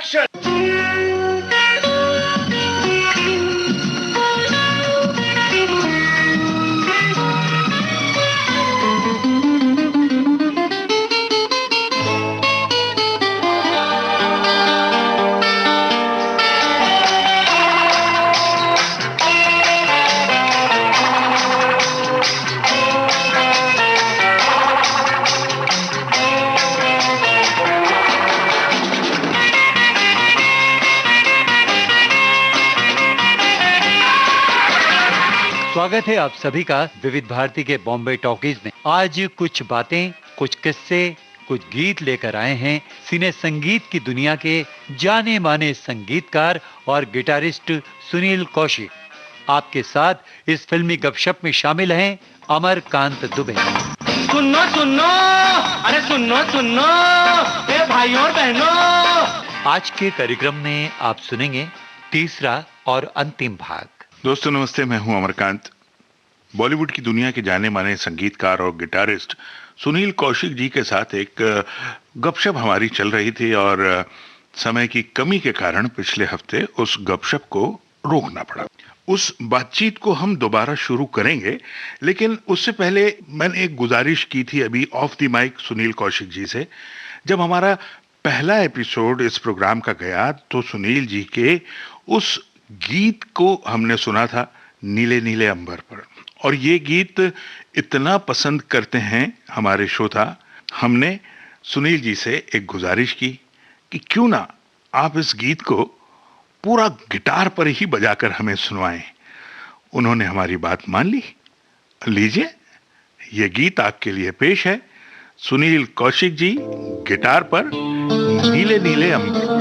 Action. स्वागत है आप सभी का विविध भारती के बॉम्बे टॉकीज में। आज कुछ बातें, कुछ किस्से, कुछ गीत लेकर आए हैं सिने संगीत की दुनिया के जाने माने संगीतकार और गिटारिस्ट सुनील कौशिक। आपके साथ इस फिल्मी गपशप में शामिल हैं अमरकांत दुबे। सुनो सुनो, अरे सुनो सुनो, ए भाइयों और बहनों। आज के कार्यक्रम में आप सुनेंगे तीसरा और अंतिम भाग। दोस्तों नमस्ते, मैं हूं अमरकांत। बॉलीवुड की दुनिया के जाने माने संगीतकार और गिटारिस्ट सुनील कौशिक जी के साथ एक गपशप हमारी चल रही थी और समय की कमी के कारण पिछले हफ्ते उस गपशप को रोकना पड़ा। उस बातचीत को हम दोबारा शुरू करेंगे, लेकिन उससे पहले मैंने एक गुजारिश की थी अभी off the mic Sunil Kaushik ji से। जब हमारा पहला एपिसोड इस प्रोग्राम का गया तो सुनील जी के उस गीत को हमने सुना था, नीले नीले अंबर पर, और ये गीत इतना पसंद करते हैं हमारे श्रोता। हमने सुनील जी से एक गुजारिश की कि क्यों ना आप इस गीत को पूरा गिटार पर ही बजाकर हमें सुनवाएं। उन्होंने हमारी बात मान ली। लीजिए, ये गीत आपके लिए पेश है, सुनील कौशिक जी गिटार पर, नीले नीले अंबर।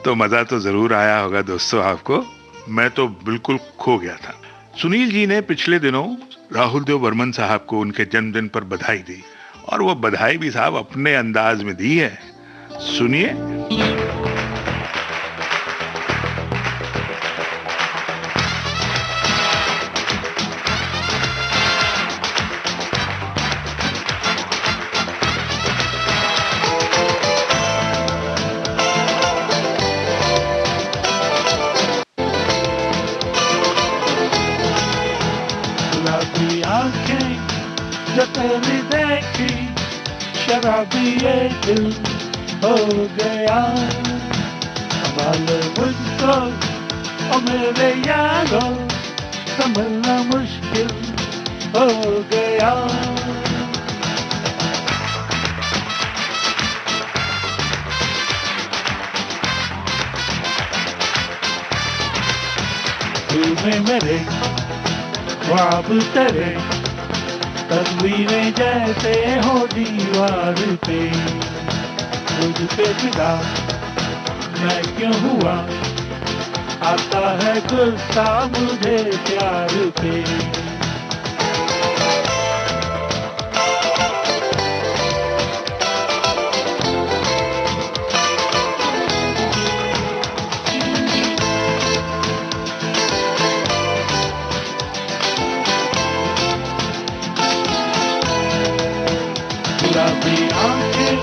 तो मजा तो जरूर आया होगा दोस्तों आपको। मैं तो बिल्कुल खो गया था। सुनील जी ने पिछले दिनों राहुल देव बर्मन साहब को उनके जन्मदिन पर बधाई दी, और वो बधाई भी साहब अपने अंदाज में दी है। सुनिए। भी ये दिल हो गया, संभालो मुझको ओ मेरे यारो, संभलना मुश्किल हो गया। तुम्हें मेरे ख्वाब तेरे, तस्वीरें जैसे हो दीवार पे, तुझ पे फिदा मैं क्यों हुआ, आता है गुस्सा मुझे प्यार पे। शराबी आंखें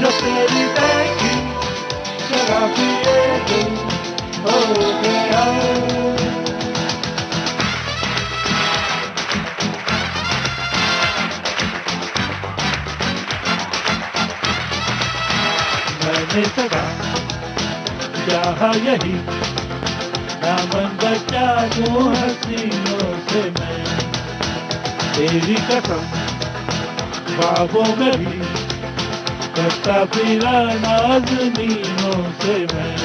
जो तेरी देखी, शराबी ये दिल हो गया। मैंने सदा चाहा यही, दामन बचा दूं हसीनों से मैं, तेरी कसम ख्वाबों में भी करता फिरा नाज़नीनों से मैं।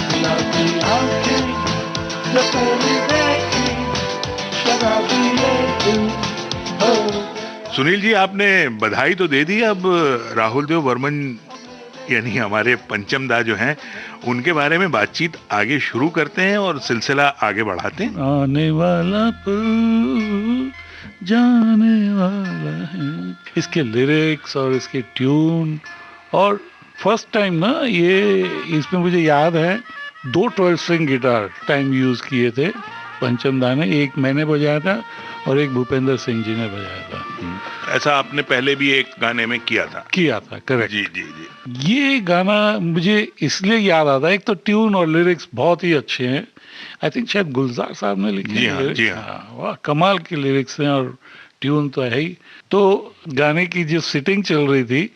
शराबी आंखें जो तेरी देखी, शराबी ये दिल हो। सुनील जी, आपने बधाई तो दे दी, अब राहुल देव वर्मन यानी हमारे पंचम दा जो हैं, उनके बारे में बातचीत आगे शुरू करते हैं और सिलसिला आगे बढ़ाते हैं। आने वाला पल जाने वाला है, इसके लिरिक्स और इसके ट्यून, और फर्स्ट टाइम ना ये इसमें मुझे याद है 2 12 स्ट्रिंग गिटार टाइम यूज किए थे पंचम दा ने, एक मैंने बजाया था और एक भूपेंद्र सिंह जी ने बजाया था। ऐसा आपने पहले भी एक गाने में किया था? करेक्ट। जी जी जी। ये गाना मुझे इसलिए याद आता है, एक तो ट्यून और लिरिक्स बहुत ही अच्छे हैं, आई थिंक शायद गुलजार साहब ने लिखे जी हैं हाँ, lyrics। जी हाँ। हाँ, वाह कमाल के लिरिक्स हैं और ट्यून तो है ही। तो गाने की जो सिटिंग चल रही थी,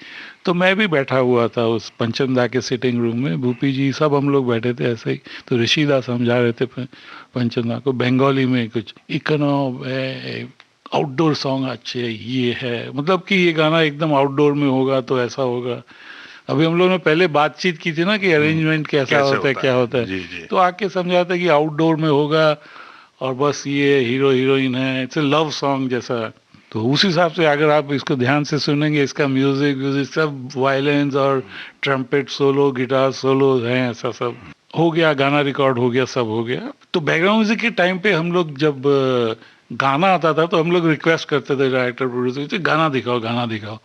तो मैं भी बैठा हुआ था उस पंचम दा के सिटिंग रूम में, भूपी जी सब हम लोग बैठे थे ऐसे ही। तो ऋषिदा समझा रहे थे पंचम दा को बंगाली में कुछ, इकनो आउटडोर सॉन्ग अच्छे ये है, मतलब कि ये गाना एकदम आउटडोर में होगा तो ऐसा होगा। अभी हम लोगों ने पहले बातचीत की थी ना कि अरेंजमेंट कैसा होता है, क्या होता है। जी जी। तो आके समझाता है कि आउटडोर में होगा और बस ये हीरो हीरोइन है, इट्स ए लव सॉन्ग जैसा। तो उस हिसाब से अगर आप इसको ध्यान से सुनेंगे, इसका म्यूजिक सब वायलेंस और ट्रम्पेट सोलो, गिटार सोलो हैं, ऐसा सब हो गया, गाना रिकॉर्ड हो गया, सब हो गया। तो बैकग्राउंड म्यूजिक के टाइम पे हम लोग जब गाना आता था तो हम लोग रिक्वेस्ट करते थे डायरेक्टर प्रोड्यूसर से, गाना दिखाओ गाना दिखाओ।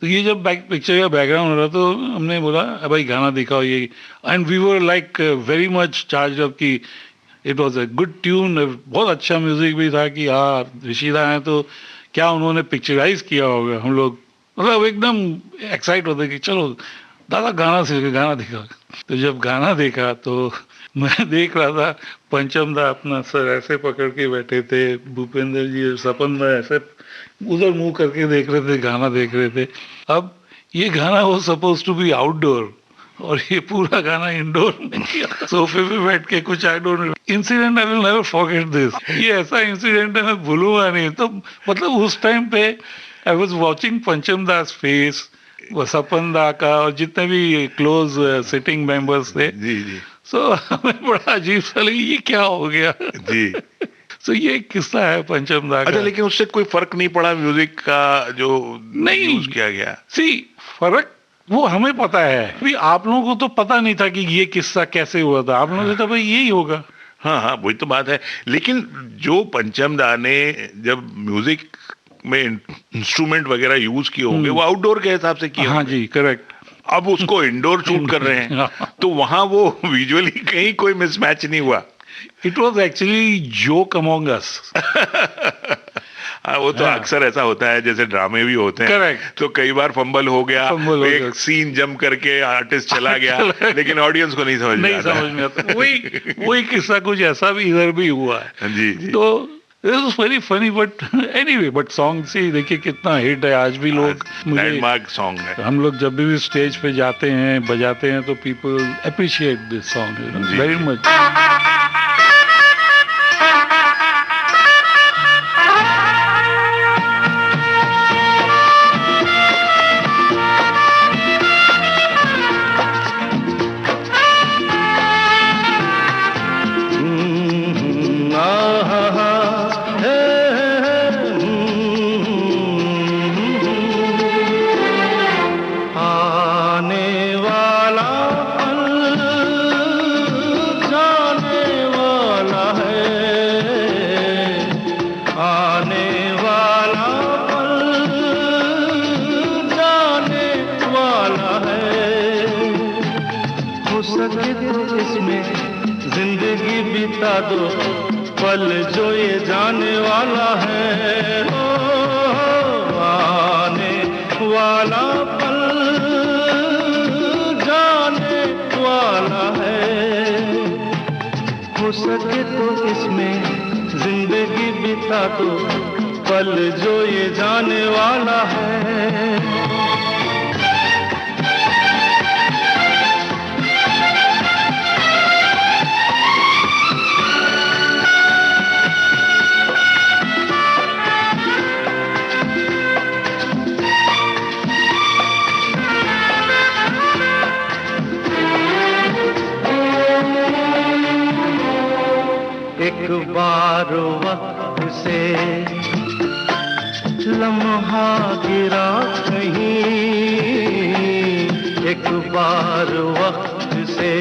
तो ये जब पिक्चर का बैकग्राउंड हो रहा तो हमने बोला भाई गाना दिखाओ ये, and we were like very much charge of कि it was a good tune, बहुत अच्छा म्यूजिक भी था कि हाँ ऋषिदा है तो क्या उन्होंने पिक्चराइज किया होगा। हम लोग मतलब एकदम एक्साइट होते कि चलो दादा गाना सीखे, गाना दिखा। तो जब गाना देखा तो मैं देख रहा था पंचम दा अपना सर ऐसे पकड़ के बैठे थे, भूपेंद्र जी सपन दा ऐसे उधर मुंह करके देख रहे थे, गाना देख रहे थे। अब ये गाना वो सपोज टू बी आउटडोर और ये पूरा गाना इंडोर में किया, सोफे पे बैठ के कुछ I don't incident, I will never forget this. ये ऐसा इंसिडेंट है मैं भूलूंगा नहीं। तो मतलब उस टाइम पे आई वाज वाचिंग पंचम दास फेस, सपन दा का और जितने भी क्लोज सिटिंग मेंबर्स थे। जी जी। सो हमें बड़ा अजीब सा लगा ये क्या हो गया। जी। सो ये किस्सा है पंचम दा का। अच्छा, लेकिन उससे कोई फर्क नहीं पड़ा म्यूजिक का जो नहीं यूज किया गया? सी फर्क वो हमें पता है, अभी आप लोगों को तो पता नहीं था कि ये किस्सा कैसे हुआ था। आप लोगों ने तो भाई यही होगा। हाँ हाँ, वही तो बात है। लेकिन जो पंचम दा ने जब म्यूजिक में इंस्ट्रूमेंट वगैरह यूज किए होंगे वो आउटडोर के हिसाब से किए हाँ होंगे। जी करेक्ट। अब उसको इंडोर शूट कर रहे हैं तो वहां वो विजुअली कहीं कोई मिसमैच नहीं हुआ। It was actually joke among us. वो तो हाँ। अक्सर ऐसा होता है, जैसे ड्रामे भी होते हैं। Correct. तो कई बार फंबल हो गया, Fumble हो एक गया। सीन जम करके आर्टिस्ट चला गया, लेकिन ऑडियंस को नहीं समझ में नहीं आता। समझ में आता। वही किस्सा कुछ ऐसा भी इधर भी हुआ है। जी जी। तो this was very funny, but anyway, but song से देखिए कितना हिट है आज भी। लोग मुझे, लैंडमार्क सॉन्ग है। हम लोग जब भी स्टेज पे जाते हैं, बजाते हैं, तो पीपल अप्रिशिएट दिस सॉन्ग जी, वेरी जी। मच। आने वाला पल जाने वाला है, आने वाला पल जाने वाला है। हो सके तो इसमें जिंदगी बिता दो, पल जो ये जाने वाला है। हो, आने वाला पल जाने वाला है। हो सके तो इसमें जिंदगी बिता दो, पल जो ये जाने वाला है। एक बार वक्त से लम्हा गिरा कहीं, एक बार वक्त से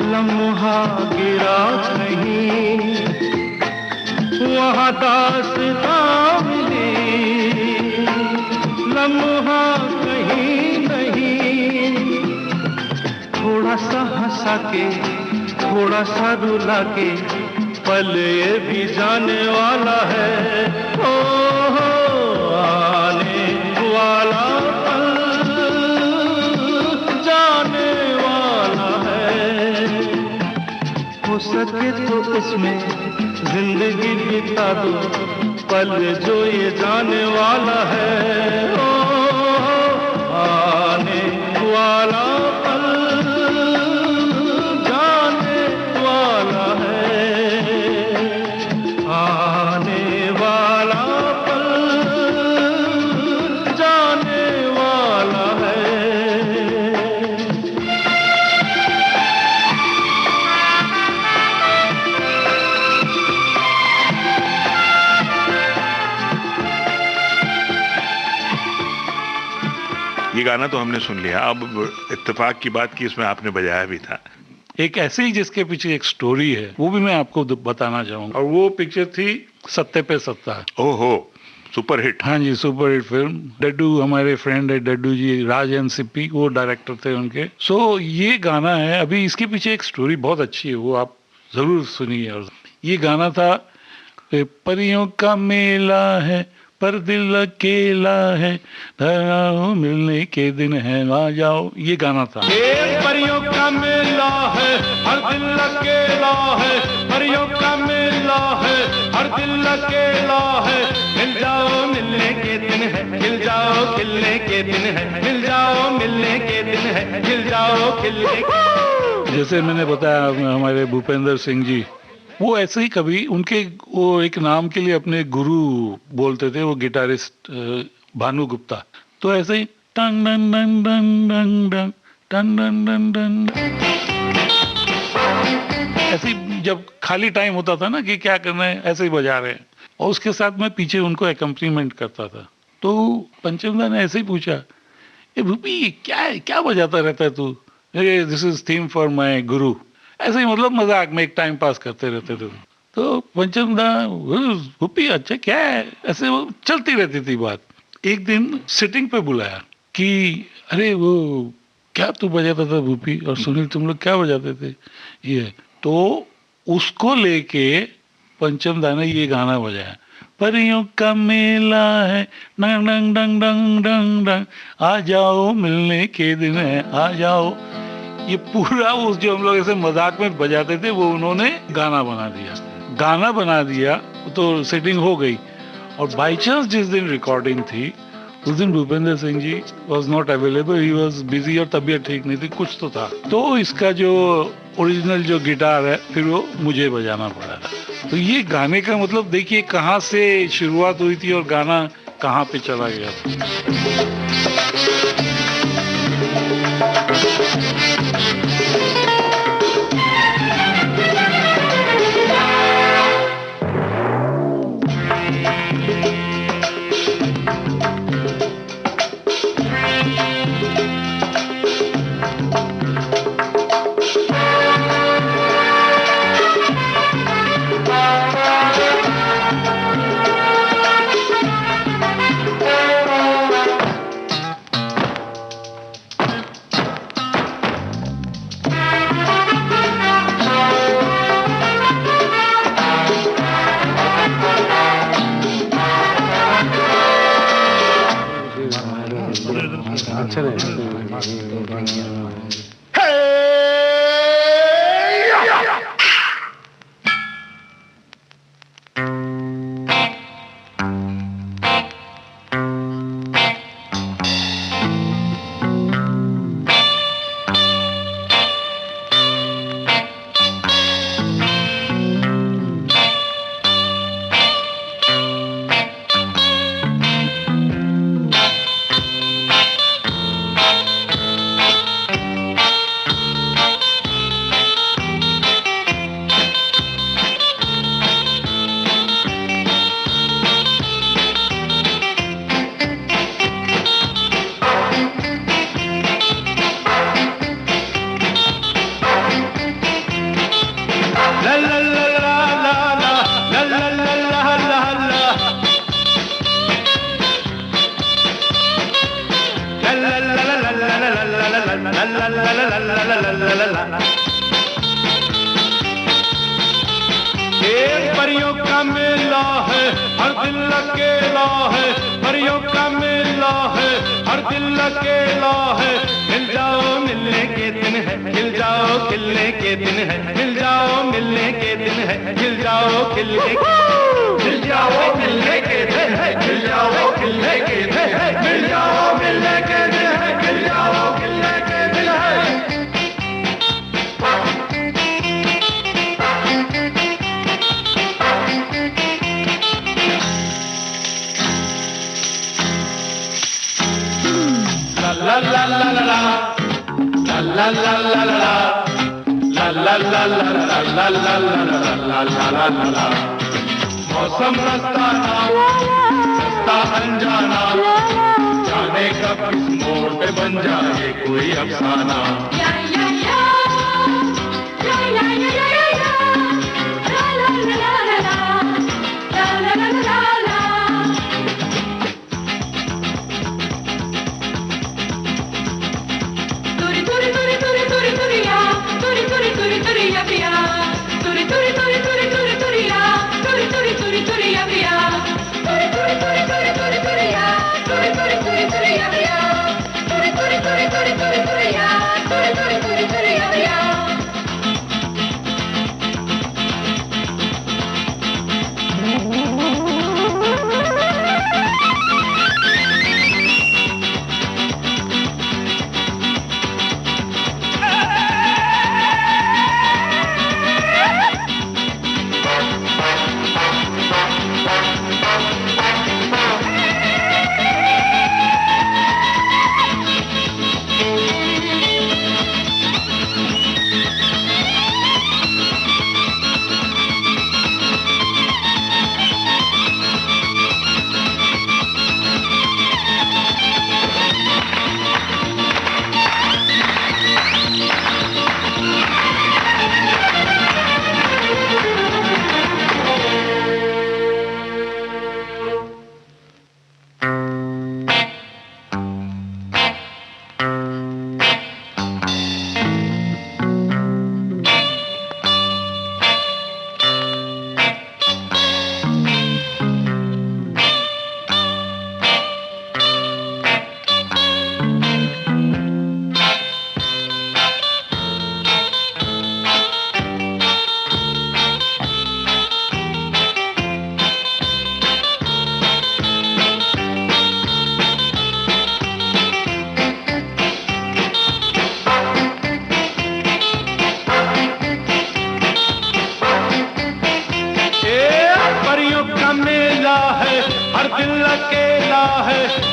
लम्हा गिरा कहीं, वहाँ दास्तां मिली, लम्हा कहीं नहीं। थोड़ा सा हंसा के, थोड़ा सा रुला के, पल ये भी जाने वाला है। ओ आने वाला पल जाने वाला है। हो सके तो इसमें जिंदगी बिता दो, पल जो ये जाने वाला है। ओ आने वाला पल जाने वाला है, आने वाला पल जाने वाला है। ये गाना तो हमने सुन लिया, अब इत्तेफाक की बात की इसमें आपने बजाया भी था। एक ऐसे ही जिसके पीछे एक स्टोरी है, वो भी मैं आपको बताना चाहूंगा। और वो पिक्चर थी सत्ते पे सत्ता। ओहो, सुपर हिट। हाँ जी, सुपर हिट फिल्म। डड्डू हमारे फ्रेंड है, डड्डू जी, राज एन सिप्पी वो डायरेक्टर थे उनके। सो ये गाना है, अभी इसके पीछे एक स्टोरी बहुत अच्छी है, वो आप जरूर सुनिए। और ये गाना था, परियों का मेला है पर दिल अकेला है, धराओ मिलने के दिन है आ जाओ, ये गाना था। परियों का मेला है हर दिल अकेला है, परियों का मेला है हर दिल अकेला है। मिल जाओ मिलने के दिन है, मिल जाओ खिलने के दिन है, मिल जाओ मिलने के दिन है, मिल जाओ खिलने के। जैसे मैंने बताया हमारे भूपेंद्र सिंह जी, वो ऐसे ही कभी उनके वो एक नाम के लिए अपने गुरु बोलते थे, वो गिटारिस्ट भानु गुप्ता। तो ऐसे ही टंग डंग डंग डंग डंग डंग टंग डंग डंग डंग, ऐसे ही जब खाली टाइम होता था ना कि क्या करना है, ऐसे ही बजा रहे हैं, और उसके साथ मैं पीछे उनको एकम्पनीमेंट करता था। तो पंचमदा ने ऐसे ही पूछा, ए भूपी क्या बजाता रहता है तू? This is theme for my गुरु। ऐसे ही मतलब मजाक में एक टाइम पास करते रहते थे। तो पंचमदा, भूपी अच्छा क्या है, ऐसे वो चलती रहती थी बात। एक दिन सिटिंग पे बुलाया कि अरे वो क्या तू बजाता था भूपी और सुनील, तुम लोग क्या बजाते थे ये? तो उसको लेके पंचमदा ने ये गाना बजाया, परियों का मेला है, डंग डंग डंग डंग डंग डंग, आ जाओ मिलने के दिन है, आ जाओ। ये पूरा उस जो हम लोग ऐसे मजाक में बजाते थे वो उन्होंने गाना बना दिया। गाना बना दिया तो सेटिंग हो गई। और बाई चांस जिस दिन रिकॉर्डिंग थी उस दिन Bhupendra Singh ji was not available, he was busy और तबीयत ठीक नहीं थी, कुछ तो था। तो इसका जो ओरिजिनल जो गिटार है फिर वो मुझे बजाना पड़ा। तो ये गाने का मतलब देखिए कहाँ से शुरुआत हुई थी और गाना कहाँ पे चला गया था। परियों का मेला है, हर दिल अकेला है, परियों का मेला है, हर दिल अकेला है। मिल जाओ मिलने के दिन है, मिल जाओ खिलने के दिन है, मिल जाओ मिलने के दिन है, मिल जाओ खिलने के, मिल जाओ मिलने के दिन है, मिल जाओ खिलने के दिन है, मिल जाओ मिलने के दिन है, मिल जाओ खिलने के दिन है। La la la la la, la la la la la la, la la la la la la la la la la la la। मौसम रस्ताना, रास्ता अनजाना, जाने कब किस मोड़ पे बन जाए कोई अफसाना।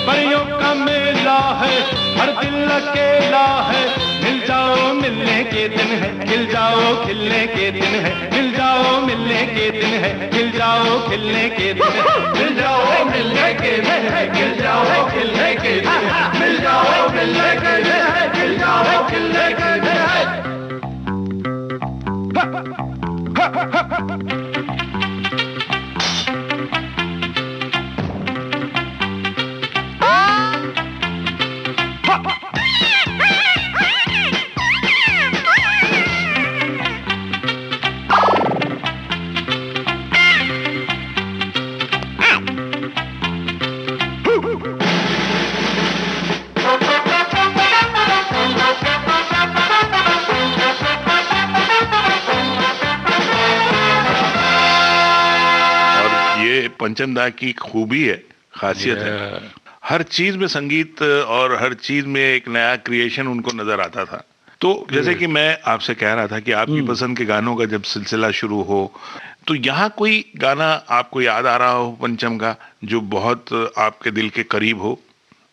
परियों का मेला है, हर दिल अकेला है। मिल जाओ मिलने के दिन है, खिल जाओ खिलने के दिन है। मिल जाओ मिलने के दिन है, खिल जाओ खिलने के दिन है। मिल जाओ मिलने के दिन है, खिल जाओ खिलने के दिन है। मिल जाओ मिलने के दिन है, खिल जाओ खिलने के दिन है। पंचम दा की खूबी है, खासियत है, हर चीज में संगीत और हर चीज में एक नया क्रिएशन उनको नजर आता था। तो जैसे कि मैं आपसे कह रहा था कि आपकी पसंद के गानों का जब सिलसिला शुरू हो, तो यहाँ कोई गाना आपको याद आ रहा हो पंचम का जो बहुत आपके दिल के करीब हो?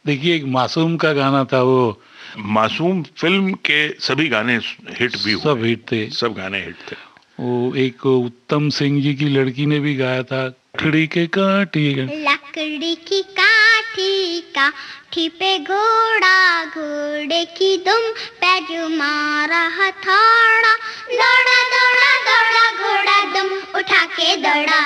देखिए, एक मासूम का गाना था, वो मासूम फिल्म के सभी गाने हिट भी हुए, सब हिट थे, सब गाने हिट थे। वो एक उत्तम सिंह जी की लड़की ने भी गाया था, लकड़ी के काठी, लकड़ी की काठी काठी पे घोड़ा, घोड़े की दुम पे जो मारा हथौड़ा, दौड़ा दौड़ा दौड़ा घोड़ा दुम उठा के दौड़ा।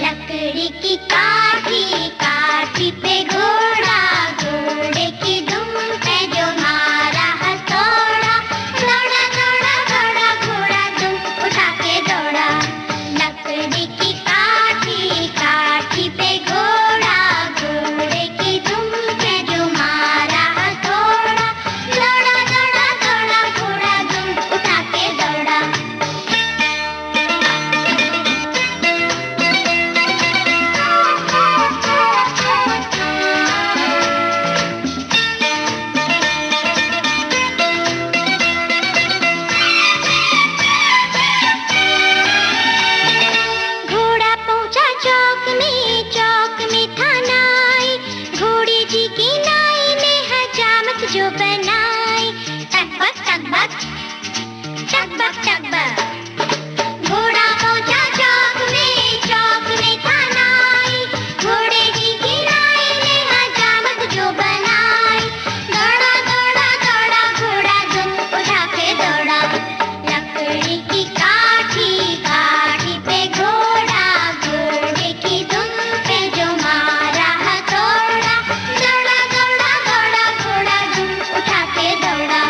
लकड़ी की काठी काठी पे घोड़ा, घोड़े की दुम पे जो मारा हथौड़ा, दौड़ा दौड़ा दौड़ा घोड़ा दुम उठा के दौड़ा। लकड़ी की काठी काठी पे घोड़ा, घोड़े की दुम पे जो मारा हथौड़ा, दौड़ा दौड़ा दौड़ा घोड़ा दुम उठा के दौड़ा। घोड़ा पहुंचा चौक में था नाई, घोड़ी जी की नाई ने हजामत जो बनाई, टकबक टकबक टकबक टकबक। घोड़ा पहुंचा चौक में था नाई, घोड़े जी की नाई ने हजामत जो बनाई, दौड़ा दौड़ा दौड़ा घोड़ा दुम उठा के दौड़ा। लकड़ी की काठी काठी पे घोड़ा, घोड़े की दुम पे जो मारा हथौड़ा, दौड़ा दौड़ा दौड़ा घोड़ा दुम उठा के दौड़ा।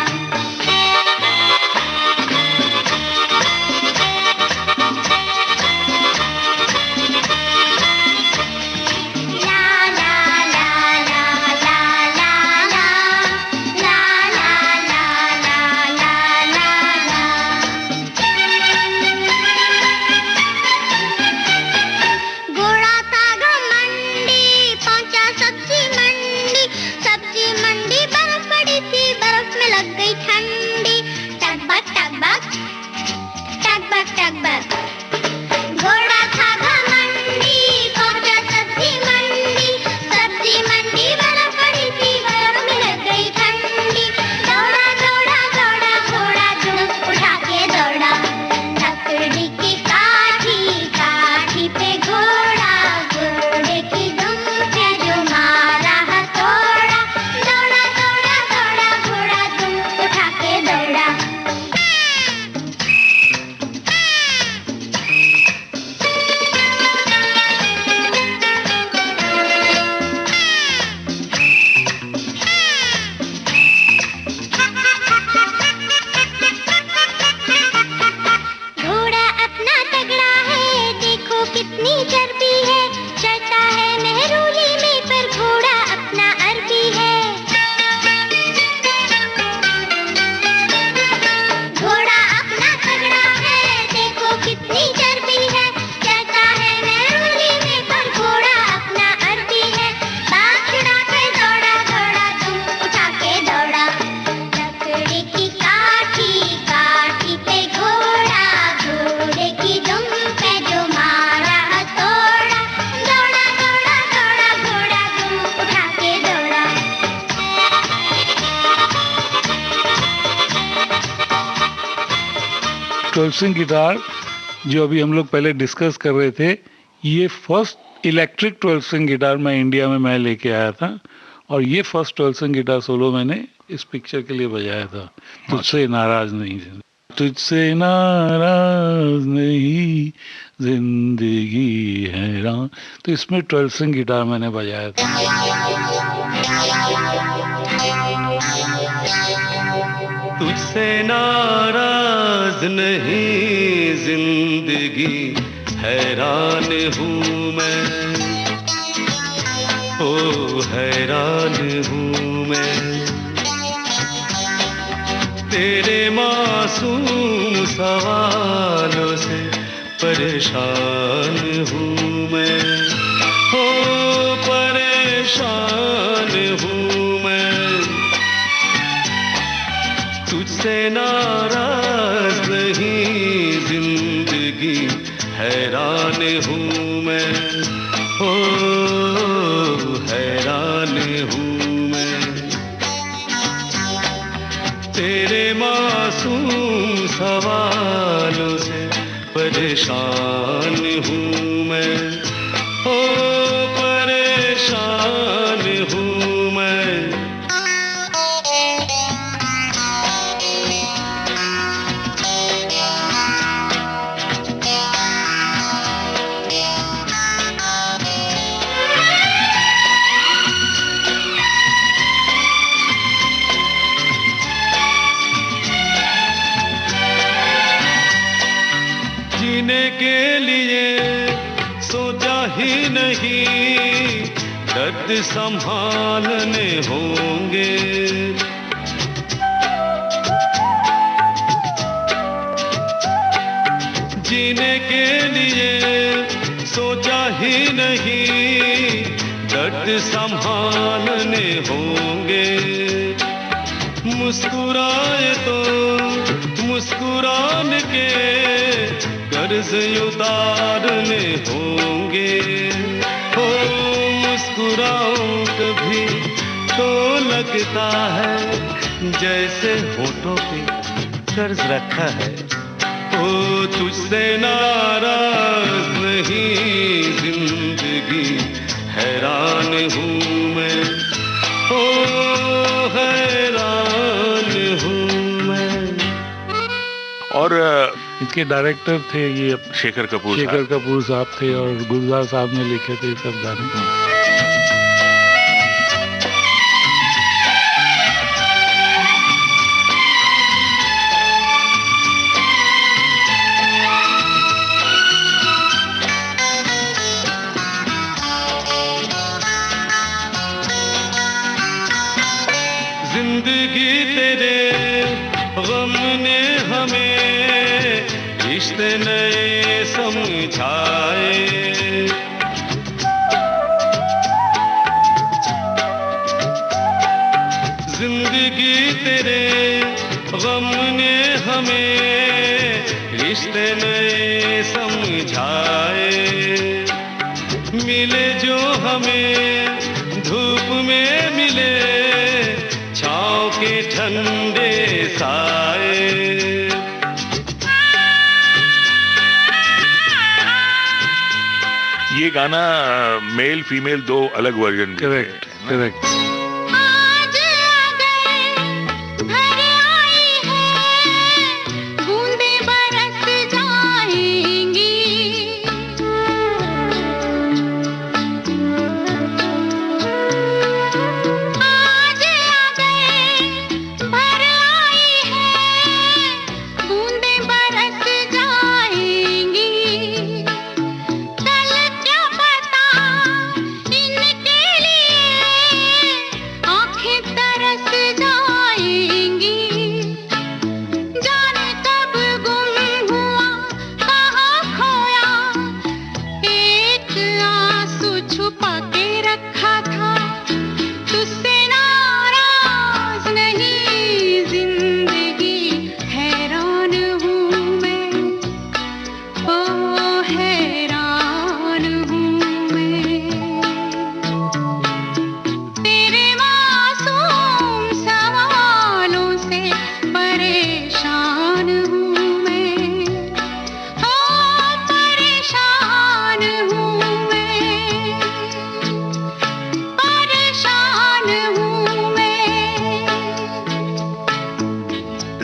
घोड़ा था घमंडी, पहुंचा सब्जी मंडी बर्फ पड़ी थी, बर्फ में लग गई ठंडी, टकबक टकबक टकबक टकबक। घोड़ा था घमंडी, पहुंचा सब्जी मंडी बर्फ पड़ी थी, बर्फ में लग गई ठंडी, दौड़ा दौड़ा दौड़ा घोड़ा दुम उठा के दौड़ा। लकड़ी की काठी काठी पे घोड़ा, घोड़े की दुम पे जो मारा हथौड़ा, दौड़ा दौड़ा दौड़ा घोड़ा दुम उठा 12 स्ट्रिंग गिटार जो अभी हम लोग पहले डिस्कस कर रहे थे, ये फर्स्ट इलेक्ट्रिक 12 स्ट्रिंग गिटार मैं इंडिया में मैं लेके आया था, और ये फर्स्ट 12 स्ट्रिंग गिटार सोलो मैंने इस पिक्चर के लिए बजाया था, तुझसे नाराज नहीं, तुझसे नाराज नहीं जिंदगी हैरान। तो इसमें 12 स्ट्रिंग गिटार मैंने बजाया था। तुझसे नाराज नहीं जिंदगी हैरान हूँ मैं, ओ हैरान हूँ मैं, तेरे मासूम सवालों से परेशान हूँ मैं, ओ परेशान हूँ मैं, तुझसे नाराज नहीं जिंदगी हैरान हूँ मैं, ओ हैरान हूँ मैं, तेरे मासूम सवालों से परेशान हूँ मैं, ओ परेशान हूँ मैं। जीने के लिए सोचा ही नहीं, दर्द संभालने होंगे, जीने के लिए सोचा ही नहीं, दर्द संभालने होंगे, मुस्कुराए तो मुस्कुराने के कर्ज उतारने होंगे, हो मुस्कुराऊं कभी तो लगता है जैसे होठों पे कर्ज रखा है, ओ तुझसे नाराज नहीं जिंदगी हैरान हूँ मैं, ओ हैरान हूँ मैं। और इसके डायरेक्टर थे ये शेखर कपूर साहब थे, और गुलजार साहब ने लिखे थे सब गाने। जिंदगी तेरे गम ने हमें रिश्ते नए समझाए, जिंदगी तेरे गम ने हमें रिश्ते नए समझाए, मिले जो हमें धूप में मिले छाँव के ठंडे साए। ये गाना मेल फीमेल दो अलग वर्जन। Correct correct.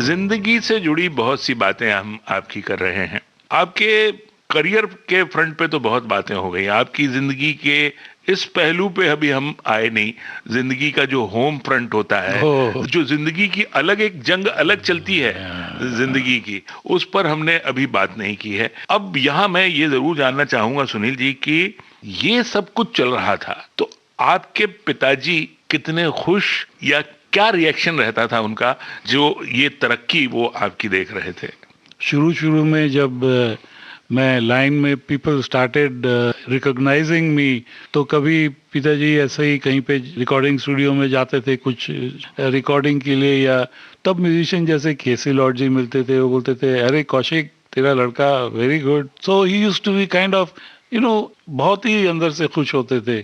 जिंदगी से जुड़ी बहुत सी बातें हम आपकी कर रहे हैं। आपके करियर के फ्रंट पे तो बहुत बातें हो गई, आपकी जिंदगी के इस पहलू पे अभी हम आए नहीं। जिंदगी का जो होम फ्रंट होता है, जो जिंदगी की अलग एक जंग अलग चलती है जिंदगी की, उस पर हमने अभी बात नहीं की है। अब यहाँ मैं ये जरूर जानना चाहूंगा सुनील जी कि ये सब कुछ चल रहा था तो आपके पिताजी कितने खुश या क्या रिएक्शन रहता था उनका जो ये तरक्की वो आपकी देख रहे थे? शुरू में जब मैं लाइन में पीपल स्टार्टेड रिकॉग्नाइजिंग मी, तो कभी पिताजी ऐसे ही कहीं पे रिकॉर्डिंग स्टूडियो में जाते थे कुछ रिकॉर्डिंग के लिए, या तब म्यूजिशियन जैसे केसी लॉर्ड जी मिलते थे, वो बोलते थे अरे कौशिक तेरा लड़का very good. So he used to be kind of बहुत ही अंदर से खुश होते थे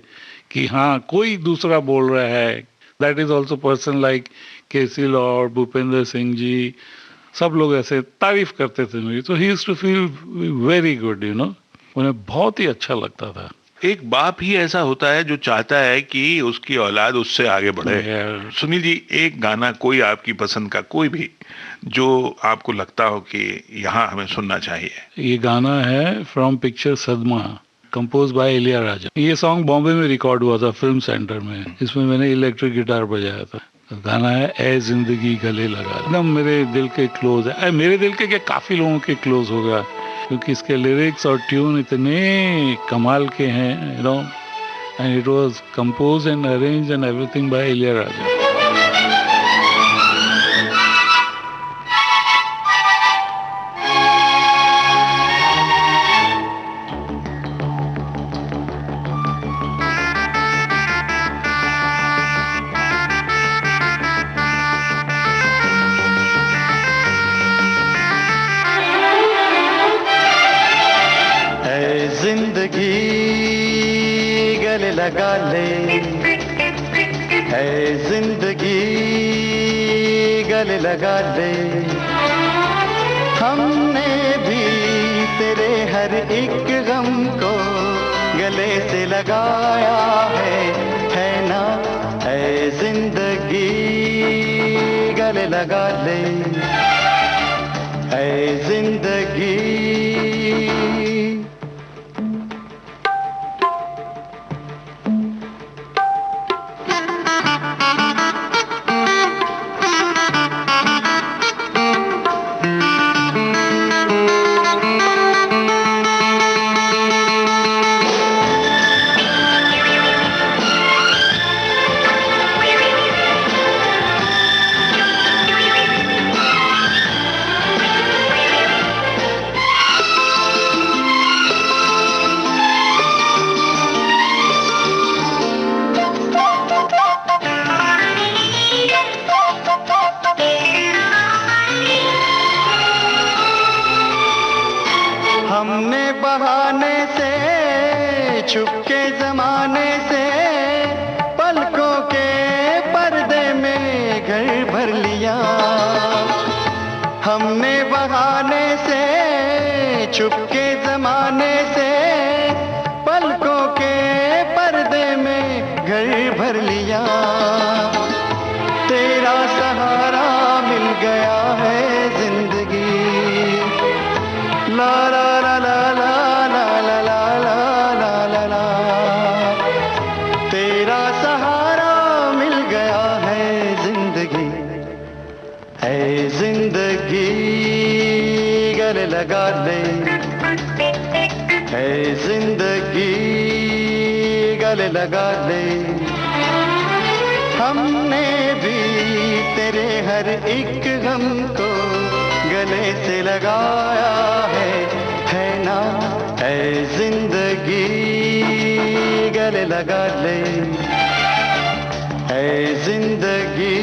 कि हाँ कोई दूसरा बोल रहा है। That is also person like Kersi Lord, Bhupendra Singh ji, सब लोग ऐसे तारीफ करते थे मेरी, तो he used to feel very good, उन्हें बहुत ही अच्छा लगता था। एक बाप ही ऐसा होता है जो चाहता है कि उसकी औलाद उससे आगे बढ़े। सुनील जी, एक गाना कोई आपकी पसंद का कोई भी जो आपको लगता हो कि यहाँ हमें सुनना चाहिए। ये गाना है फ्रॉम पिक्चर सदमा, कंपोज बाय इलियाराजा। ये सॉन्ग बॉम्बे में रिकॉर्ड हुआ था फिल्म सेंटर में, इसमें मैंने इलेक्ट्रिक गिटार बजाया था। गाना है ए जिंदगी गले लगा, एकदम मेरे दिल के क्लोज है। मेरे दिल के क्या, काफी लोगों के क्लोज होगा, क्योंकि इसके लिरिक्स और ट्यून इतने कमाल के हैं, and it was compose and arrange and everything by Ilaiyaraaja. लगा ले है जिंदगी गले लगा ले, हमने भी तेरे हर एक गम को गले से लगाया है ना। है जिंदगी गले लगा ले, है जिंदगी। हमने बहाने से छुपके जमाने से पलकों के पर्दे में घर भर लिया। हमने बहाने से छुपके जमाने से पलकों के पर्दे में घर भर लिया। तेरा सहारा मिल गया है जिंदगी, ला ला ला ला ला ला ला ला ला ला ला। तेरा सहारा मिल गया है जिंदगी, है जिंदगी गले लगा ले, है जिंदगी गले लगा ले। हमने भी तेरे हर एक गम को गले से लगाया है ना। है जिंदगी गले लगा ले, है जिंदगी।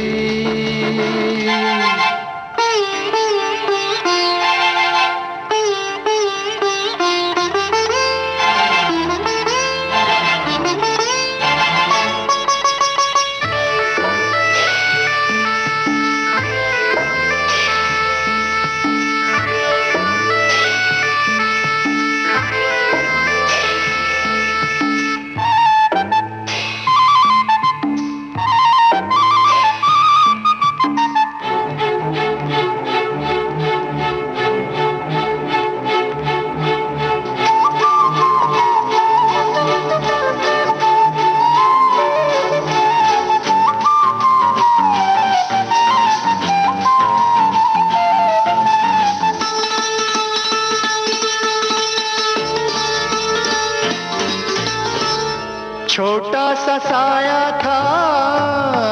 सा साया था,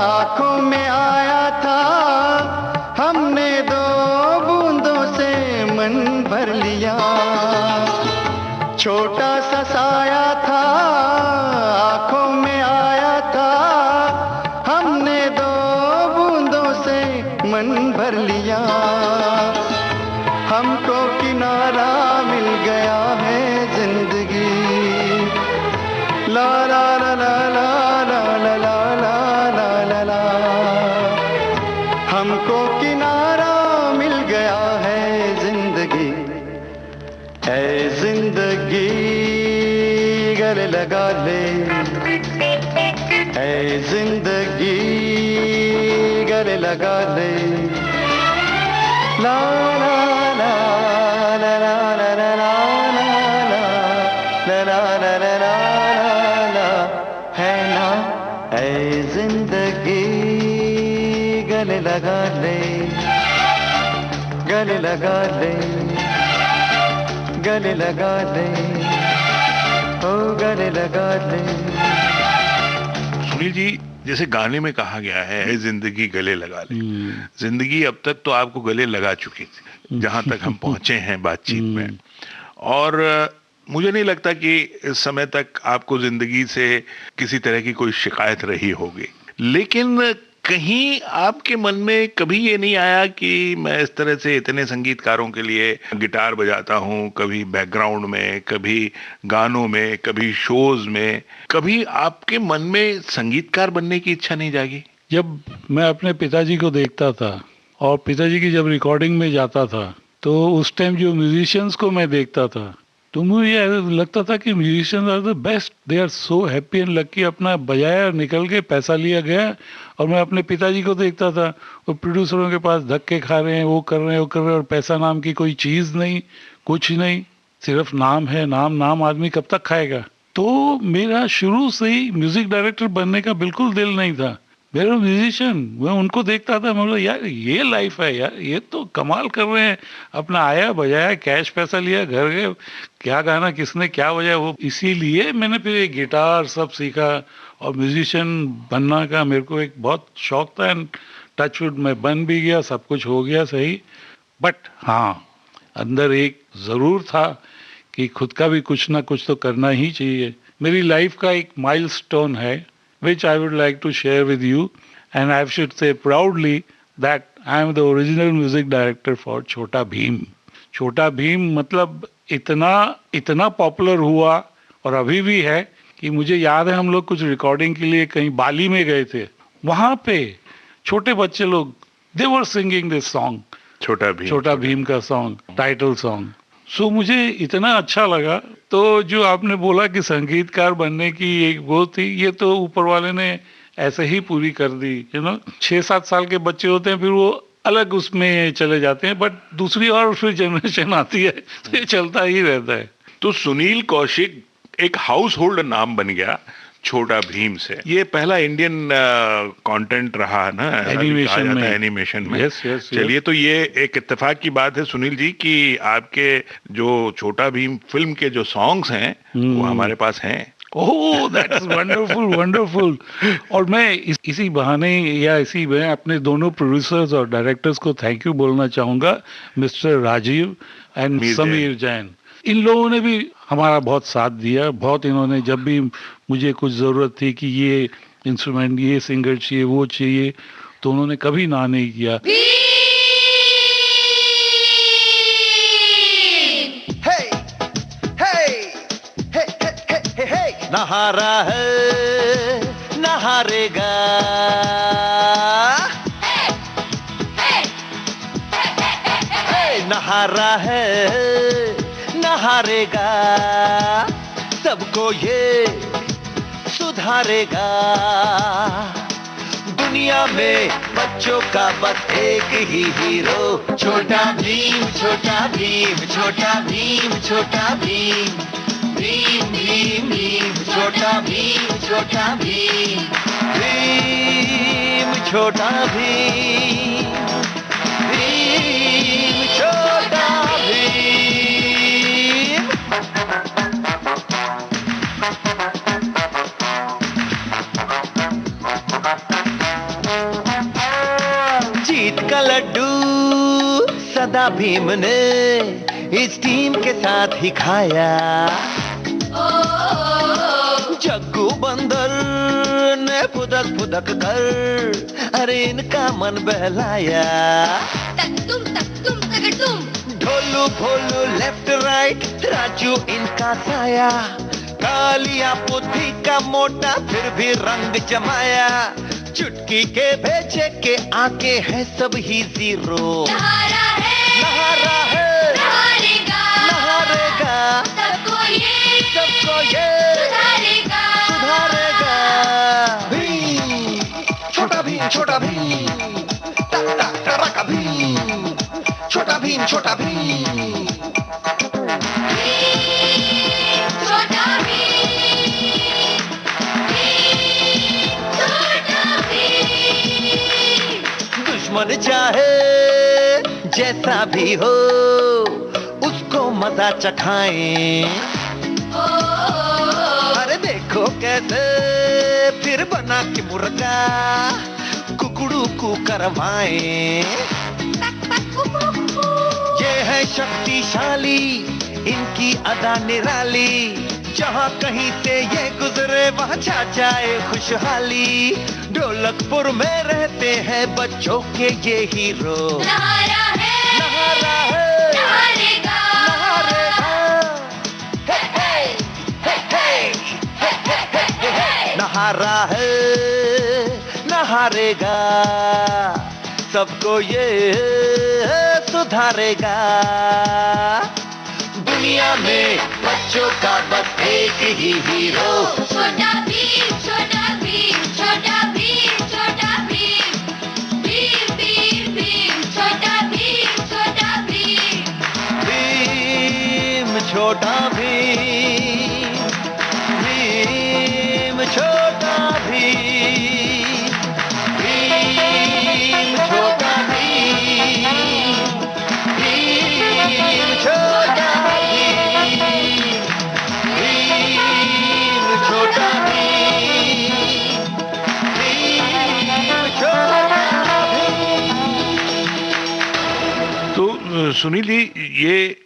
आंखों में आया था, हमने दो बूंदों से मन भर लिया। छोटा सा साया था, आंखों में आया था, हमने दो बूंदों से मन भर लिया। हमको किनारा मिल गया है जिंदगी, ला ला ला ला ला ला ला ला ला ला ला। हमको किनारा मिल गया है जिंदगी। ऐ जिंदगी गले लगा ले, ऐ जिंदगी गले लगा ले। ला ला ला ला ला ला ला ला ला ला ला ला है ना। ऐ जिंदगी गले लगा ले, गले लगा ले, गले लगा ले, ओ गले लगा ले। सुनील जी, जैसे गाने में कहा गया है जिंदगी गले लगा ले, जिंदगी अब तक तो आपको गले लगा चुकी थी जहां तक हम पहुंचे हैं बातचीत में, और मुझे नहीं लगता कि इस समय तक आपको जिंदगी से किसी तरह की कोई शिकायत रही होगी। लेकिन कहीं आपके मन में कभी ये नहीं आया कि मैं इस तरह से इतने संगीतकारों के लिए गिटार बजाता हूँ, कभी बैकग्राउंड में, कभी गानों में, कभी शोज में, कभी आपके मन में संगीतकार बनने की इच्छा नहीं जागी? जब मैं अपने पिताजी को देखता था और पिताजी की जब रिकॉर्डिंग में जाता था, तो उस टाइम जो म्यूजिशियंस को मैं देखता था, तो मुझे ये लगता था कि musicians are the best, they are so happy and lucky. अपना बजाया, निकल के पैसा लिया गया। और मैं अपने पिताजी को देखता था, वो प्रोड्यूसरों के पास धक्के खा रहे हैं, वो कर रहे हैं, वो कर रहे हैं, और पैसा नाम की कोई चीज़ नहीं, कुछ नहीं, सिर्फ नाम है। नाम नाम आदमी कब तक खाएगा? तो मेरा शुरू से ही म्यूजिक डायरेक्टर बनने का बिल्कुल दिल नहीं था। मेरा म्यूजिशियन, मैं उनको देखता था, मैं बोला यार ये लाइफ है यार, ये तो कमाल कर रहे हैं। अपना आया, बजाया, कैश पैसा लिया, घर गए, क्या गाना किसने क्या बजाया, वो इसीलिए मैंने फिर एक गिटार सब सीखा और म्यूजिशियन बनना का मेरे को एक बहुत शौक था। एंड टचवुड में बन भी गया, सब कुछ हो गया सही। बट हाँ, अंदर एक ज़रूर था कि खुद का भी कुछ ना कुछ तो करना ही चाहिए। मेरी लाइफ का एक माइलस्टोन है which I would like to share with you, and I should say proudly that I am the original music director for छोटा भीम। छोटा भीम मतलब इतना पॉपुलर हुआ और अभी भी है कि मुझे याद है हम लोग कुछ रिकॉर्डिंग के लिए कहीं बाली में गए थे, वहां पे छोटे बच्चे लोग they were singing this song, छोटा भीम का सॉन्ग, टाइटल सॉन्ग। सो मुझे इतना अच्छा लगा। तो जो आपने बोला कि संगीतकार बनने की एक वो थी, ये तो ऊपर वाले ने ऐसे ही पूरी कर दी। 6-7 साल के बच्चे होते हैं, फिर वो अलग उसमें चले जाते हैं, बट दूसरी और फिर जनरेशन आती है, तो ये चलता ही रहता है। तो सुनील कौशिक एक हाउस होल्ड नाम बन गया छोटा भीम से। ये पहला इंडियन कंटेंट रहा ना एनिमेशन में। चलिए, तो ये एक इत्तेफाक की बात है सुनील जी कि आपके जो छोटा भीम फिल्म के जो सॉन्ग्स हैं वो हमारे पास हैं। ओह, दैट्स वंडरफुल, वंडरफुल। और मैं इसी बहाने या इसी में अपने दोनों प्रोड्यूसर्स और डायरेक्टर्स को थैंक यू बोलना चाहूँगा, मिस्टर राजीव एंड समीर जैन। इन लोगों ने भी हमारा बहुत साथ दिया। बहुत इन्होंने, जब भी मुझे कुछ ज़रूरत थी कि ये इंस्ट्रूमेंट, ये सिंगर चाहिए, वो चाहिए, तो उन्होंने कभी ना नहीं किया। नहारा है नहारेगा, नहारा है नहारेगा, सबको ये सुधारेगा। दुनिया में बच्चों का बस एक ही हीरो, छोटा भीम, छोटा भीम, छोटा भीम, छोटा भीम, भीम भीम भीम, छोटा भीम, छोटा भीम, भीम छोटा भीम, भीम छोटा भीम। जीत का लड्डू सदा भीम ने इस टीम के साथ ही खाया। जग्गू बंदर ने फुदक फुदक कर अरे इनका मन बहलाया। ढोलू भोलू लेफ्ट राइट राजू इनका साया। कालिया बुद्धि का मोटा फिर भी रंग जमाया। चुटकी के भेजे के आके है सब ही जीरो। नहारा है नहारेगा सबको ये सुधारेगा। भीम छोटा भीम छोटा भीम का भीम छोटा भीम छोटा भीम। दुश्मन चाहे जैसा भी हो उसको मजा चखाएं। अरे देखो कैसे फिर बना के मुर्गा कुकड़ू को करवाएं। ये है शक्तिशाली इनकी अदा निराली। जहाँ कहीं से ये गुजरे वहाँ छा जाए खुशहाली। ढोलकपुर में रहते हैं बच्चों के ये हीरो। नहारा है नहारेगा नहारा है नहारेगा सबको ये सुधारेगा। दुनिया में बच्चों का बस एक ही हीरो। छोटा भीम छोटा भीम छोटा भीम छोटा भीम। भीम भीम भीम छोटा भीम छोटा भीम। भीम छोटा भीम भीम छोटा भीम। भीम छोटा भीम भीम छोटा सुनील जी, ये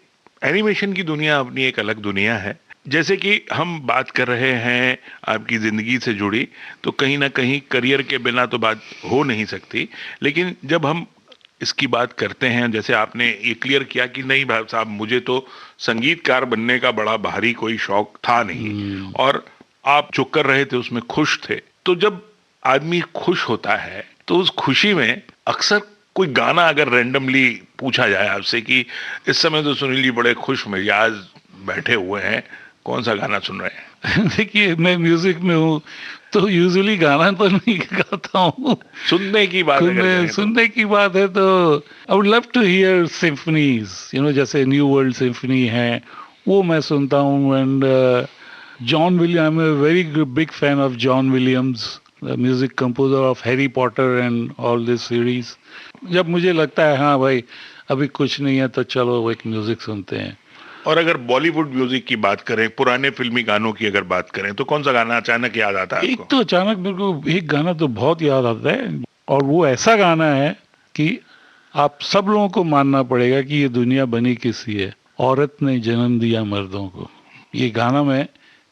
एनिमेशन की दुनिया अपनी एक अलग दुनिया है। जैसे कि हम बात कर रहे हैं आपकी जिंदगी से जुड़ी, तो कहीं ना कहीं करियर के बिना तो बात हो नहीं सकती। लेकिन जब हम इसकी बात करते हैं, जैसे आपने ये क्लियर किया कि नहीं भाई साहब, मुझे तो संगीतकार बनने का बड़ा भारी कोई शौक था नहीं, और आप जो कर रहे थे उसमें खुश थे। तो जब आदमी खुश होता है तो उस खुशी में अक्सर कोई गाना अगर रैंडमली पूछा जाए आपसे कि इस समय तो सुनील जी बड़े खुश मिजाज बैठे हुए हैं, कौन सा गाना सुन रहे हैं? देखिए, मैं म्यूजिक में हूँ तो यूजुअली गाना तो नहीं गाता हूँ। सुनने की बात है, सुनने की बात है तो I would love to hear symphonies, जैसे न्यू वर्ल्ड सिम्फनी है, वो मैं सुनता हूँ। And John William, I am a very big fan of John Williams, the music composer of Harry Potter and all this series. जब मुझे लगता है हाँ भाई अभी कुछ नहीं है तो चलो एक म्यूजिक सुनते हैं। और अगर बॉलीवुड म्यूजिक की बात करें, पुराने फिल्मी गानों की अगर बात करें, तो कौन सा गाना अचानक याद आता है आपको? एक तो अचानक मेरे को एक गाना तो बहुत याद आता है, और वो ऐसा गाना है कि आप सब लोगों को मानना पड़ेगा कि ये दुनिया बनी किसी है, औरत ने जन्म दिया मर्दों को। ये गाना मैं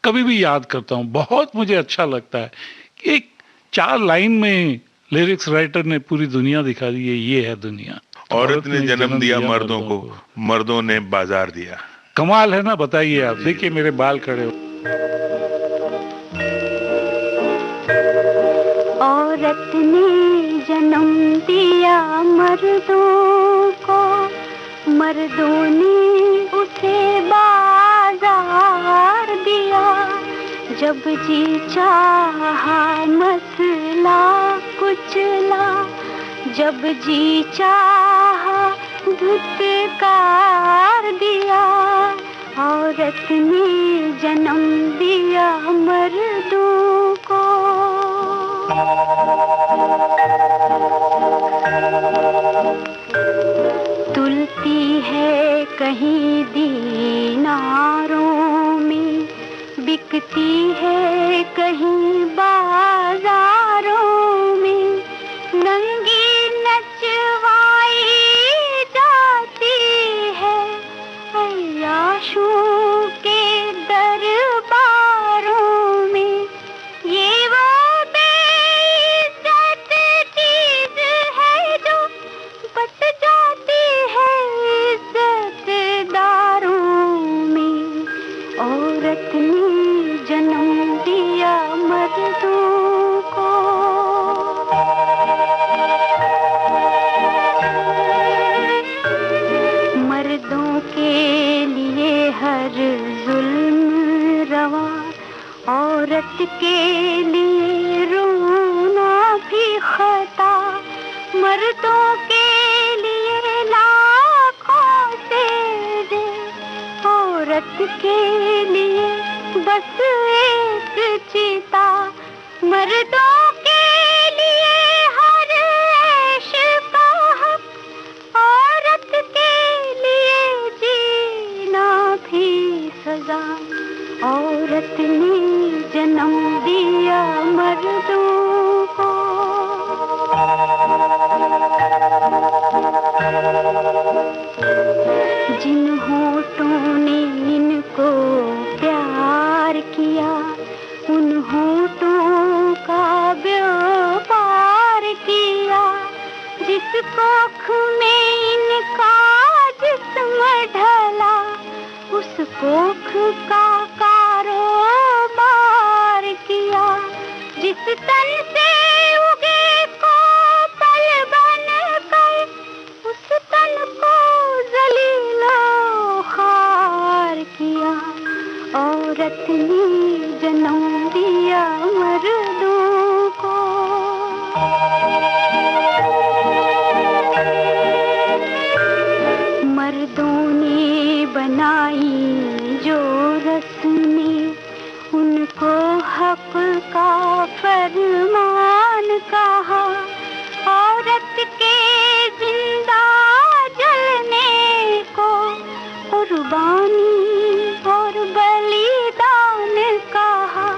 कभी भी याद करता हूँ, बहुत मुझे अच्छा लगता है। एक 4 लाइन में लिरिक्स राइटर ने पूरी दुनिया दिखा दी है, ये है दुनिया। औरत ने जन्म दिया मर्दों को, मर्दों ने बाजार दिया। कमाल है ना, बताइए आप। देखिए मेरे बाल खड़े हो। औरत ने जन्म दिया मर्दों को, मर्दों ने उसे बाजार दिया। जब जी चाहा मसला कुचला, जब जी चाहा धुतकार दिया। औरत ने जन्म दिया मर्दों को। तुलती है कहीं दीनारों में, बिकती है कहीं बाजारों में। नंगी नच औरत के लिए रोना भी खता, मर्दों के लिए लाखों से दे, औरत के लिए बस एक चिता, मर्दों के लिए हर ऐश का हक, औरत के लिए जीना भी सजा, औरत ने जन्म दिया मर्दों को। जिन होठों ने इनको प्यार किया, उन होठों का व्यापार किया, जिस कोख में इनका जिस्म ढला, उस कोख का कारोबार किया, जिस तन से उगे को पल बन कर, उस तन को जलीलो खार किया, औरत ने जन्म दिया मर्दों को। मर्दों ने बनाई जो रस्में, उनको हक का फरमान कहा, औरत के जिंदा जलने को कुर्बानी और बलिदान कहा,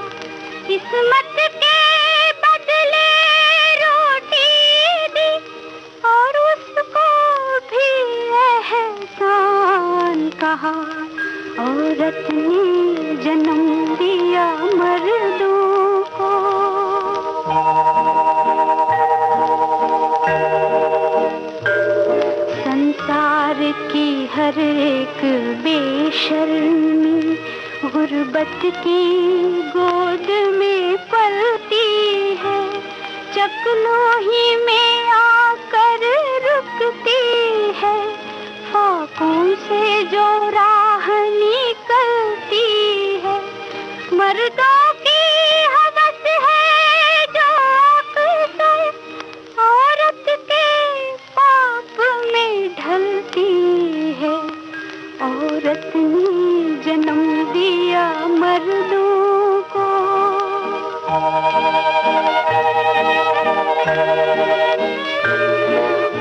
किस्मत के बदले रोटी दी और उसको भी एहसान कहा, औरत ने जन्म दिया मर्दों को। संसार की हर एक बेशर्मी गुर्बत की गोद में पलती है, चकलोही में आकर रुकती है, फाकों से जो राह निकलती है, मर्दों की हवस है जो अक्सर औरत के पाप में ढलती है, औरत ने जन्म दिया मर्दों को।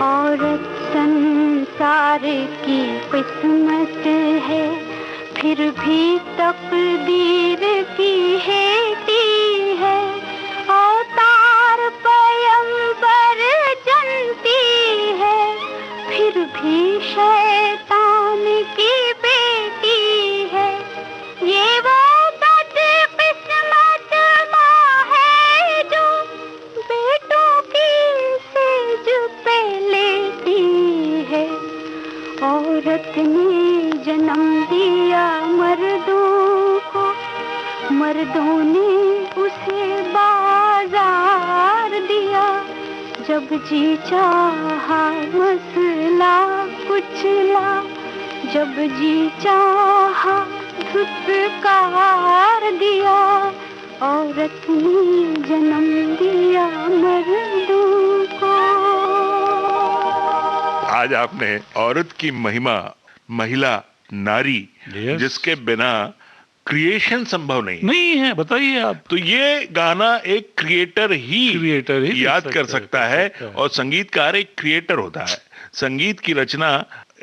औरत संसार की किस्मत है, फिर भी तकदीर की हेती है, अवतार पैगंबर जनती है, फिर भी शैतान की बेटी है, ये वो बदकिस्मत माँ है जो बेटों की सेज पे लेटी है, औरत ने जन्म दिया मर्दों को, मर्दों ने उसे बाजार दिया, जब जी चाहा मसला कुचला, जब जी चाहा धुतकार दिया, औरत ने जन्म दिया मर्दों को। आज आपने औरत की महिमा, महिला, नारी, Yes. जिसके बिना क्रिएशन संभव नहीं है, बताइए आप। तो ये गाना एक क्रिएटर ही याद कर सकता है, और संगीतकार एक क्रिएटर होता है। संगीत की रचना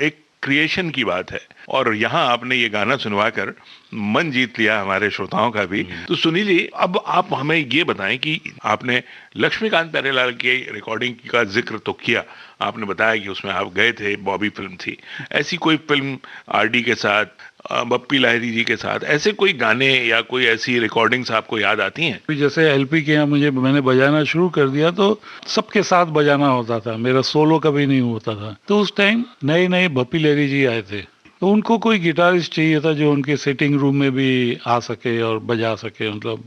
एक क्रिएशन की बात है, और यहाँ आपने ये गाना सुनवाकर मन जीत लिया हमारे श्रोताओं का भी। तो सुनील जी, अब आप हमें ये बताएं कि आपने लक्ष्मीकांत प्यारेलाल के रिकॉर्डिंग का जिक्र तो किया, आपने बताया कि उसमें आप गए थे, बॉबी फिल्म थी, ऐसी कोई फिल्म आरडी के साथ, बप्पी लाहिरी जी के साथ, ऐसे कोई गाने या कोई ऐसी रिकॉर्डिंग्स आपको याद आती हैं? जैसे एलपी के यहाँ मैंने बजाना शुरू कर दिया तो सबके साथ बजाना होता था, मेरा सोलो कभी नहीं होता था। तो उस टाइम नए बप्पी लाहिरी जी आए थे, तो उनको कोई गिटारिस्ट चाहिए था जो उनके सेटिंग रूम में भी आ सके और बजा सके, मतलब।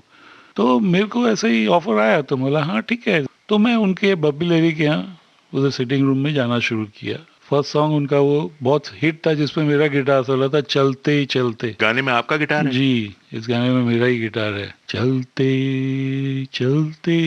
तो मेरे को ऐसे ही ऑफर आया, तो बोला हाँ ठीक है। तो मैं उनके बप्पी लाहिरी के यहाँ उधर सेटिंग रूम में जाना शुरू किया। फर्स्ट सॉन्ग उनका वो बहुत हिट था जिसमें मेरा गिटार सोला था, चलते चलते। गाने में आपका गिटार है? जी, इस गाने में मेरा ही गिटार है। चलते चलते।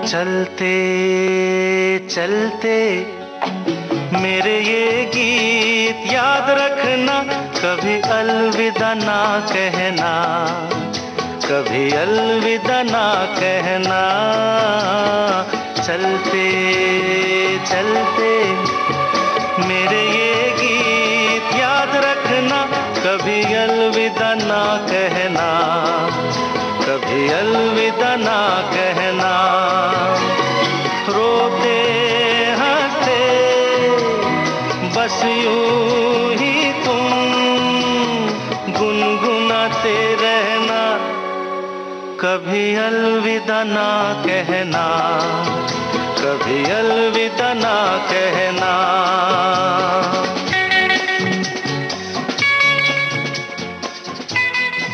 चलते चलते मेरे ये गीत याद रखना, कभी अलविदा ना कहना, कभी अलविदा ना कहना। चलते चलते मेरे ये गीत याद रखना, कभी अलविदा ना कहना, कभी अलविदा ना कहना। रोते हंसते बस यूं ही तुम गुनगुनाते रहना, कभी अलविदा ना कहना, कभी अलविदा ना कहना।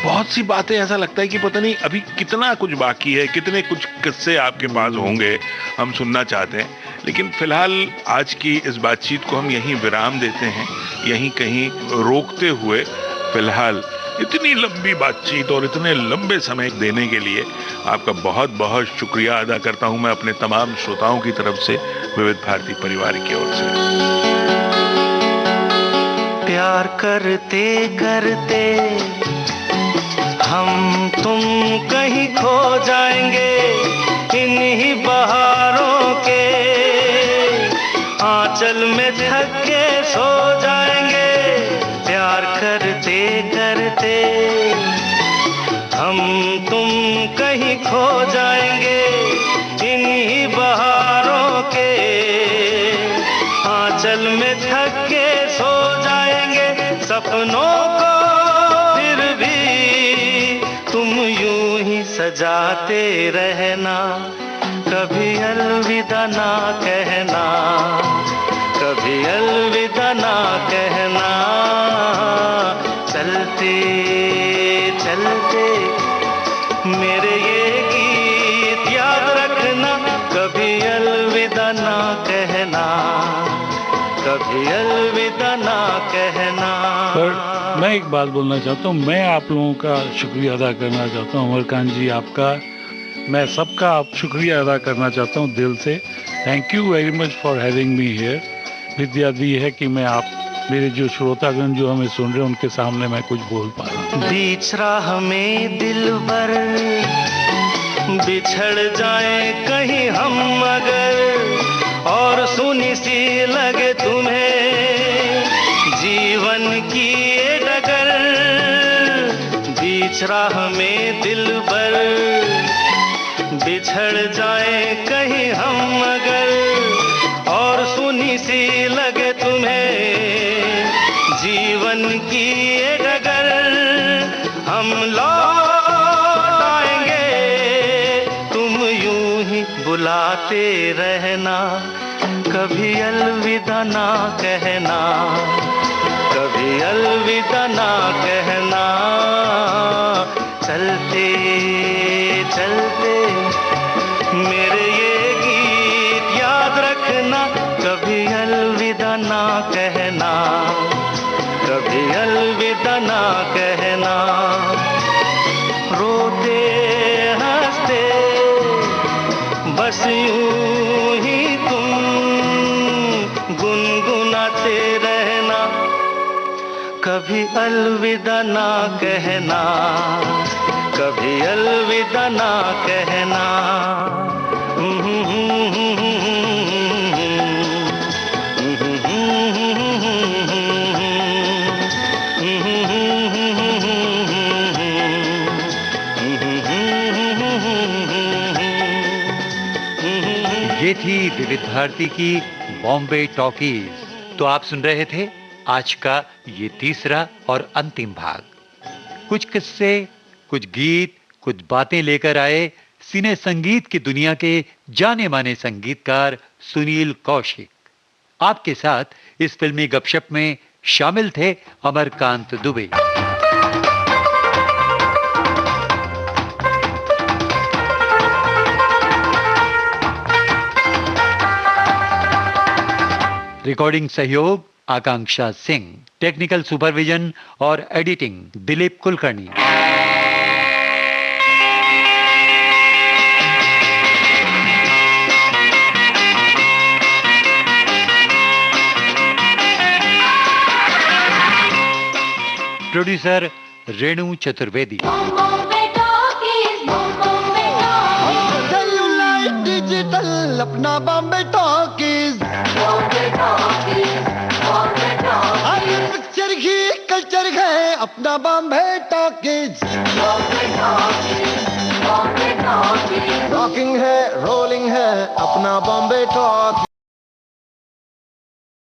बहुत सी बातें ऐसा लगता है कि पता नहीं अभी कितना कुछ बाकी है, कितने कुछ किस्से आपके पास होंगे, हम सुनना चाहते हैं। लेकिन फिलहाल आज की इस बातचीत को हम यहीं विराम देते हैं, यहीं कहीं रोकते हुए। फिलहाल इतनी लंबी बातचीत और इतने लंबे समय देने के लिए आपका बहुत बहुत शुक्रिया अदा करता हूं मैं अपने तमाम श्रोताओं की तरफ से, विविध भारती परिवार की ओर से। प्यार करते करते हम तुम कहीं खो जाएंगे, इन्हीं बहारों के आंचल में थक के सो जाएंगे। प्यार करते करते हम तुम कहीं खो जाएंगे, इन्हीं बहारों के आंचल में थक के सो जाएंगे। सपनों को फिर भी तुम यूं ही सजाते रहना, कभी अलविदा ना कहना, कभी अलविदा ना कहना। चलते चलते मेरे ये गीत याद रखना, कभी अलविदा ना कहना, कभी अलविदा ना कहना। पर मैं एक बात बोलना चाहता हूँ, मैं आप लोगों का शुक्रिया अदा करना चाहता हूँ। अमरकांत जी, आपका, मैं सबका आप शुक्रिया अदा करना चाहता हूँ दिल से। Thank you very much for having me here. Vidya दी है कि मैं आप, मेरे जो श्रोतागण जो हमें सुन रहे हैं, उनके सामने मैं कुछ बोल पा रहा हूँ। बीच राह में दिलबर बिछड़ जाए कहीं हम अगर, और सुनी सी लगे तुम्हें जीवन की ये डगर। बीच राह में दिलबर बिछड़ जाए कहीं हम अगर, और सुनी सी लगे तुम्हें जीवन की ये डगर। हम लौट आएंगे, तुम यूं ही बुलाते रहना, कभी अलविदा ना कहना, कभी अलविदा ना कहना। चलते चलते मेरे ये गीत याद रखना, कभी अलविदा ना कहना, कभी अलविदा ना कहना। रोते हंसते बस यूं ही तुम गुनगुनाते रहना, कभी अलविदा ना कहना, कभी अलविदा ना कहना। ये थी विविध भारती की बॉम्बे टॉकीज। तो आप सुन रहे थे आज का ये तीसरा और अंतिम भाग। कुछ किस्से, कुछ गीत, कुछ बातें लेकर आए सिने संगीत की दुनिया के जाने माने संगीतकार सुनील कौशिक। आपके साथ इस फिल्मी गपशप में शामिल थे अमरकांत दुबे। रिकॉर्डिंग सहयोग आकांक्षा सिंह, टेक्निकल सुपरविजन और editing Dilip Kulkarni. Producer Renu Chaturvedi. Digital अपना बॉम्बे टॉकीज, पिक्चर ही कल्चर है अपना बॉम्बे टॉकीज। रॉकिंग है, रोलिंग है अपना बॉम्बे टॉकीज।